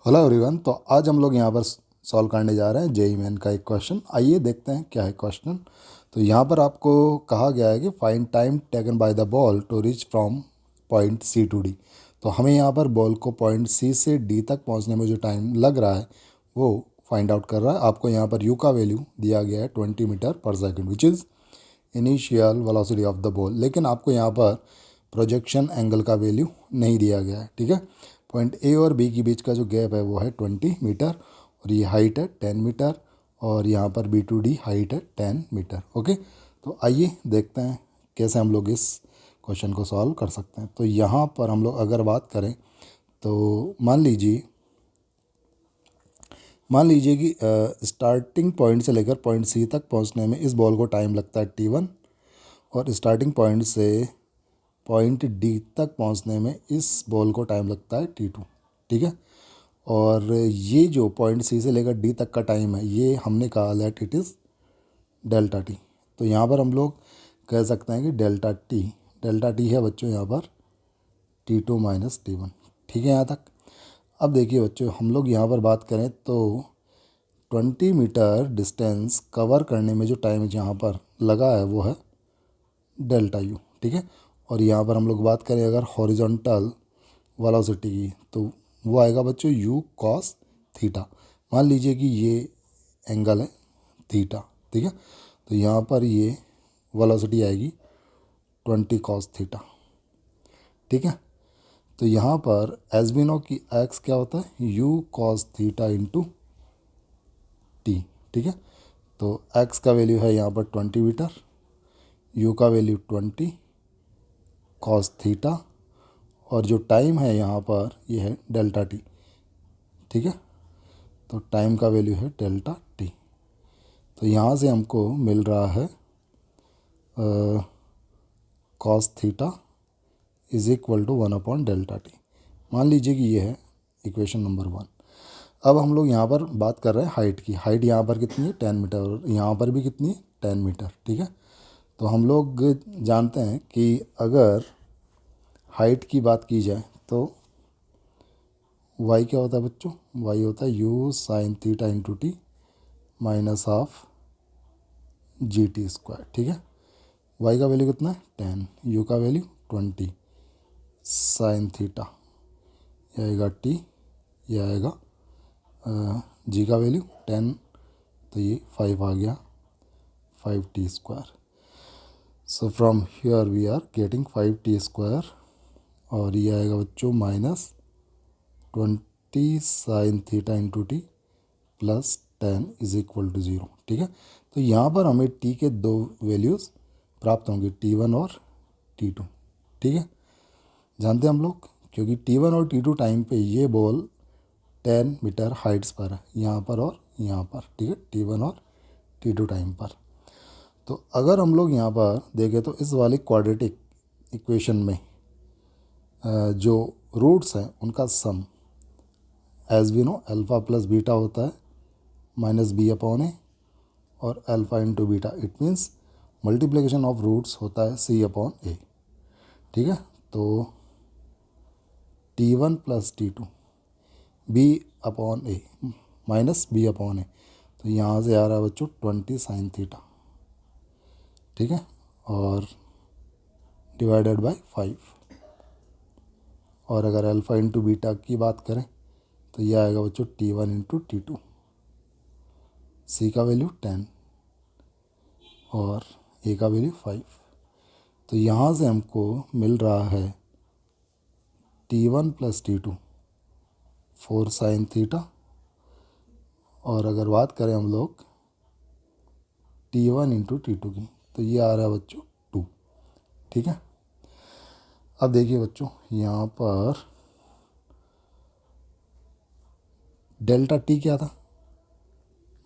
Hello everyone. तो आज हम लोग यहाँ पर सॉल्व करने जा रहे हैं जेईई मेन का एक क्वेश्चन। आइए देखते हैं क्या है क्वेश्चन। तो यहाँ पर आपको कहा गया है कि find time taken by the ball to reach from point C to D. तो हमें यहाँ पर बॉल को पॉइंट सी से डी तक पहुँचने में जो टाइम लग रहा है वो फाइंड आउट कर रहा है। आपको यहाँ पर यू का वैल्यू दिया गया है 20 मीटर पर second which is initial velocity of the ball. लेकिन आपको यहाँ पर प्रोजेक्शन एंगल का वैल्यू नहीं दिया गया है। ठीक है, पॉइंट ए और बी के बीच का जो गैप है वो है 20 मीटर और ये हाइट है 10 मीटर और यहाँ पर बी टू डी हाइट है 10 मीटर। ओके, तो आइए देखते हैं कैसे हम लोग इस क्वेश्चन को सॉल्व कर सकते हैं। तो यहाँ पर हम लोग अगर बात करें तो मान लीजिए कि स्टार्टिंग पॉइंट से लेकर पॉइंट सी तक पहुँचने में इस बॉल को टाइम लगता है T1 और स्टार्टिंग पॉइंट से पॉइंट डी तक पहुंचने में इस बॉल को टाइम लगता है T2। ठीक है, और ये जो पॉइंट सी से लेकर डी तक का टाइम है ये हमने कहा that it is delta t. तो यहाँ पर हम लोग कह सकते हैं कि डेल्टा टी है बच्चों यहाँ पर T2 माइनस T1। ठीक है यहाँ तक। अब देखिए बच्चों, हम लोग यहाँ पर बात करें तो 20 मीटर डिस्टेंस कवर करने में जो टाइम यहाँ पर लगा है वो है डेल्टा यू। ठीक है, और यहाँ पर हम लोग बात करें अगर हॉरिजॉन्टल वेलोसिटी की तो वो आएगा बच्चों यू कॉस थीटा। मान लीजिए कि ये एंगल है थीटा। ठीक है, तो यहाँ पर ये वेलोसिटी आएगी 20 कॉस थीटा। ठीक है, तो यहाँ पर एस बी नो की एक्स क्या होता है you cos theta into T. ठीक है, तो एक्स का वैल्यू है यहाँ पर 20 मीटर, यू का वैल्यू 20 कॉस थीटा और जो टाइम है यहाँ पर ये है डेल्टा टी। ठीक है, तो टाइम का वैल्यू है डेल्टा टी। तो यहाँ से हमको मिल रहा है cos theta is equal to 1 delta t. मान लीजिए कि ये है इक्वेशन नंबर 1। अब हम लोग यहाँ पर बात कर रहे हैं हाइट की। हाइट यहाँ पर कितनी है 10 मीटर और यहाँ पर भी कितनी है 10 मीटर। ठीक है, तो हम लोग जानते हैं कि अगर हाइट की बात की जाए तो वाई क्या होता है बच्चों, वाई होता है you sign theta into T minus half G T square. ठीक है, वाई का वैल्यू कितना है 10, यू का वैल्यू 20 साइन थीटा, यह आएगा टी, यह आएगा जी का वैल्यू 10 तो ये 5 आ गया 5t square. So from here we are getting 5t square और ये आएगा बच्चों minus 20 sine theta into t plus 10 is equal to 0। ठीक है, तो यहाँ पर हमें t के दो वैल्यूज़ प्राप्त होंगे T1 और T2। ठीक है, जानते हैं हम लोग क्योंकि T1 और T2 टाइम पे ये बॉल 10 मीटर हाइट्स पर है यहाँ पर और यहाँ पर। ठीक है, T1 और T2 टाइम पर। तो अगर हम लोग यहाँ पर देखें तो इस वाली क्वाड्रेटिक इक्वेशन में जो रूट्स हैं उनका sum as we know alpha plus beta होता है माइनस बी अपॉन ए और alpha into beta it means multiplication of roots होता है सी अपॉन ए। ठीक है, तो T1 plus T2 B upon A minus B upon A, तो यहाँ से आ रहा है बच्चों 20 साइन थीटा। ठीक है, और डिवाइडेड बाय 5 और अगर अल्फ़ा इंटू बीटा की बात करें तो यह आएगा बच्चों T1 इंटू T2, सी का वैल्यू 10 और ए का वैल्यू 5। तो यहाँ से हमको मिल रहा है T1 plus T2 4 sine theta और अगर बात करें हम लोग T1 इंटू T2 की तो ये आ रहा है बच्चों 2। ठीक है, अब देखिए बच्चों यहाँ पर डेल्टा टी क्या था,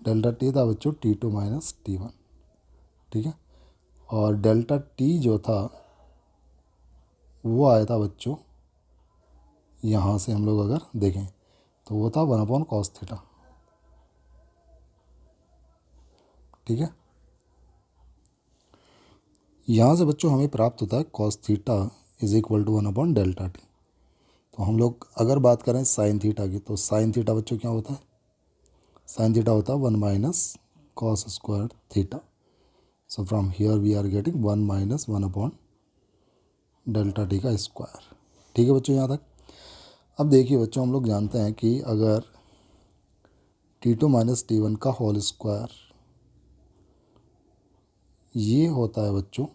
डेल्टा टी था बच्चों T2 माइनस T1। ठीक है, और डेल्टा टी जो था वो आया था बच्चों यहाँ से हम लोग अगर देखें तो वो था 1 कॉस थीटा। ठीक है, यहाँ से बच्चों हमें प्राप्त होता है cos theta is equal to 1 delta t. तो हम लोग अगर बात करें साइन थीटा की, तो साइन थीटा बच्चों क्या होता है? साइन थीटा होता है 1 minus cos square theta. So from here we are getting 1 minus 1 upon delta t का स्क्वायर। ठीक है बच्चों, यहाँ तक। अब देखिए बच्चों, हम लोग जानते हैं कि अगर T2 माइनस T1 का होल स्क्वायर, ये होता है बच्चों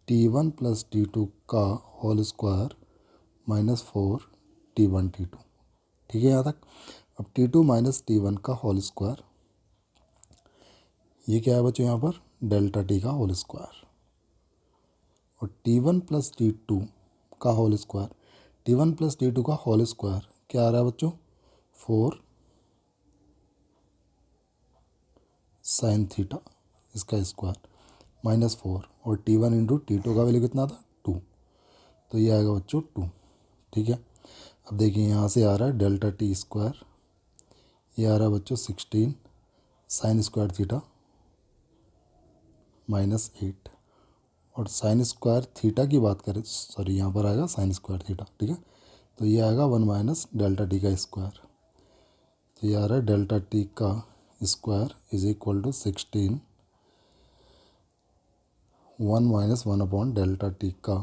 T1 प्लस T2 का whole square minus 4 T1 T2। ठीक है यहाँ तक। अब T2 माइनस T1 का होल स्क्वायर, ये क्या है बच्चों यहाँ पर? डेल्टा टी का होल स्क्वायर। और T1 प्लस T2 का whole square, T1 plus T2 का होल स्क्वायर क्या आ रहा है बच्चों? 4 साइन थीटा इसका स्क्वायर माइनस 4, और T1 इंटू T2 का वैल्यू कितना था? 2। तो ये आएगा बच्चों 2। ठीक है। अब देखिए यहाँ से आ रहा है डेल्टा टी स्क्वायर, ये आ रहा है बच्चों 16 साइन स्क्वायर थीटा माइनस 8। और साइन स्क्वायर थीटा की बात करें, सॉरी यहाँ पर आएगा साइन स्क्वायर थीटा। ठीक है। तो ये आएगा 1 माइनस डेल्टा टी का स्क्वायर। तो ये आ रहा है डेल्टा टी का square is equal to 16 1 minus 1 upon delta t का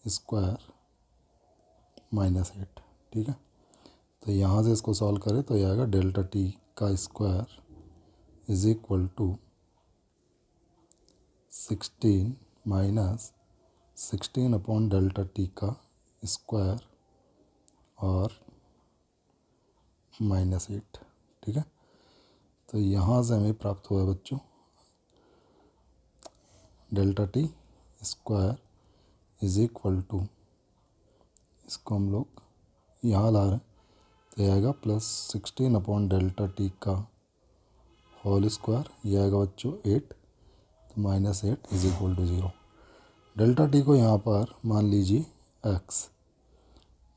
स्क्वायर माइनस 8। ठीक है। तो यहाँ से इसको सॉल्व करें तो ये आएगा डेल्टा टी का square is equal to 16 minus 16 upon delta t का स्क्वायर और माइनस 8। ठीक है। तो यहाँ से हमें प्राप्त हुआ है बच्चों delta t square is equal to, इसको हम लोग यहाँ ला रहे हैं तो ये आएगा प्लस 16 अपॉन डेल्टा टी का होल स्क्वायर, ये आएगा बच्चों 8, तो minus 8 is equal to 0। Delta t को यहाँ पर मान लीजिए x,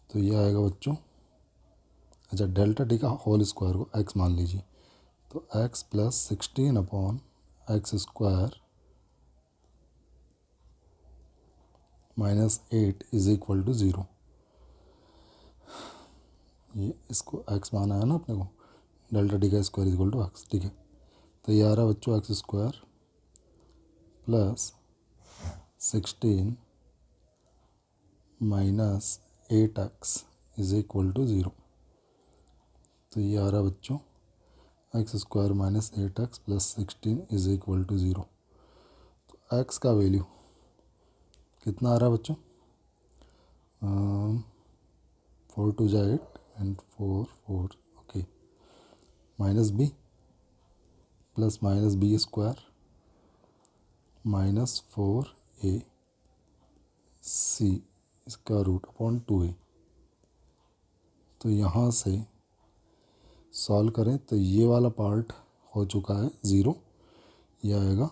तो ये आएगा बच्चों, अच्छा डेल्टा टी का होल स्क्वायर को x मान लीजिए, तो x plus 16 upon x square minus 8 is equal to 0। ये इसको x माना है ना अपने को, डेल्टा टी का स्क्वायर इक्वल टू x। ठीक है। तो ये आ रहा है बच्चों x square plus 16 minus 8x is equal to 0। तो ये आ रहा है बच्चों x square minus 8x plus 16 is equal to 0। तो x का वैल्यू कितना आ रहा है बच्चों? 4 टू जा 8 and 4 4, okay, minus b plus minus b square minus 4ac इसका रूट अपॉन 2a। तो यहाँ से सॉल्व करें तो ये वाला पार्ट हो चुका है 0, ये आएगा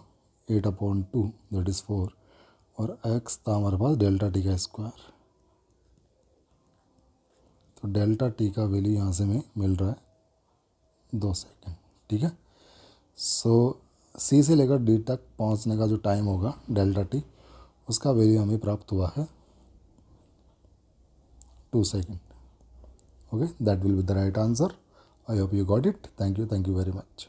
8 अपॉन 2 दैट इज़ 4, और x था हमारे पास डेल्टा टी का स्क्वायर। तो डेल्टा टी का वैल्यू यहाँ से हमें मिल रहा है 2 सेकेंड। ठीक है। सो सी से लेकर डी तक पहुँचने का जो टाइम होगा डेल्टा टी, उसका वैल्यू हमें प्राप्त हुआ है 2 second. Okay, that will be the right answer. I hope you got it. Thank you very much.